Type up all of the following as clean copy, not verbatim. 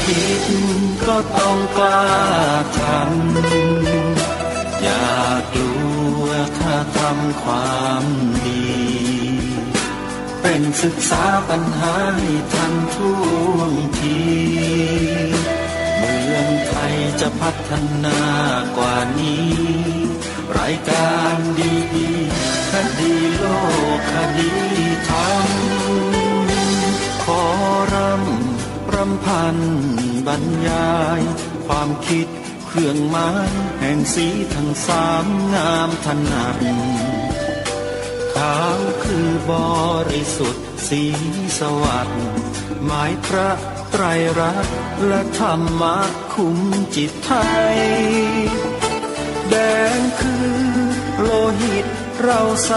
คิดก็ต้องกล้าทำอย่ากลัวถ้าทำความดีเป็นศึกษาปัญหาให้ทันท่วงทีเมืองไทยจะพัฒนากว่านี้รายการดีๆคดีโลกคดีธรรมขอรำพันบรรยายความคิดเครื่องหมายแห่งสีทั้งสามงามถนัดขาวคือบริสุทธิ์สีสวัสดิ์หมายพระไตรรัตน์และธรรมะคุ้มจิตไทยแดงคือโลหิตเราใส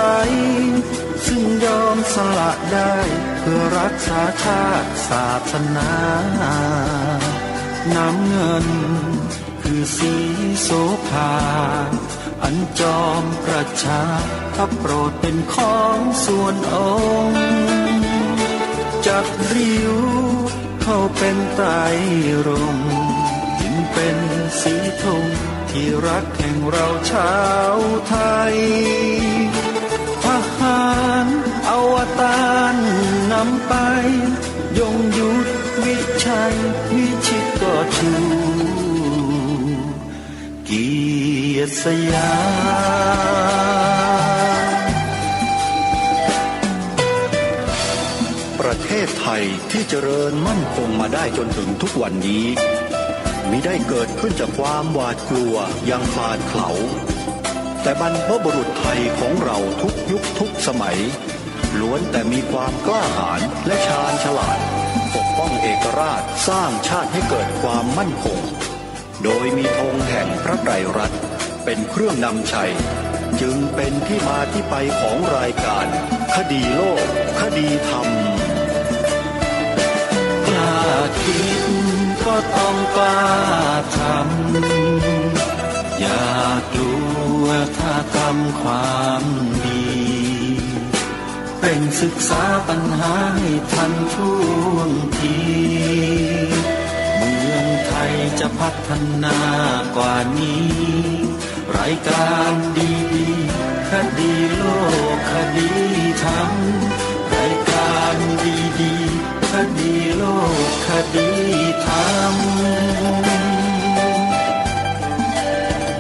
ซึ่งยอมสละได้เพื่อรักษาชาติศาสนาน้ำเงินคือสีโสภาอันจอมประชาถ้าโปรดเป็นของส่วนองค์จากริ้วเข้าเป็นไตรรงค์จึงเป็นสีธงที่รักแห่งเราชาวไทยทหารอวตารนำไปยงยุทธวิชัยวิชิตก็ชูเกียรติสยามประเทศไทยที่เจริญมั่นคงมาได้จนถึงทุกวันนี้มิได้เกิดขึ้นจากความหวาดกลัวอย่างพลานเขาแต่บรรพบุรุษไทยของเราทุกยุคทุกสมัยล้วนแต่มีความกล้าหาญและชาญฉลาดปกป้องเอกราชสร้างชาติให้เกิดความมั่นคงโดยมีธงแห่งพระไตรรัตน์เป็นเครื่องนำชัยจึงเป็นที่มาที่ไปของรายการคดีโลกคดีธรรมกล้าคิดก็ต้องกล้าทำอย่ากลัวถ้าทำความดีเป็นศึกษาปัญหาให้ทันท่วงทีเมืองไทยจะพัฒนากว่านี้รายการดีๆคดีโลกคดีธรรมรายการดีๆคดีโลกคดีธรรม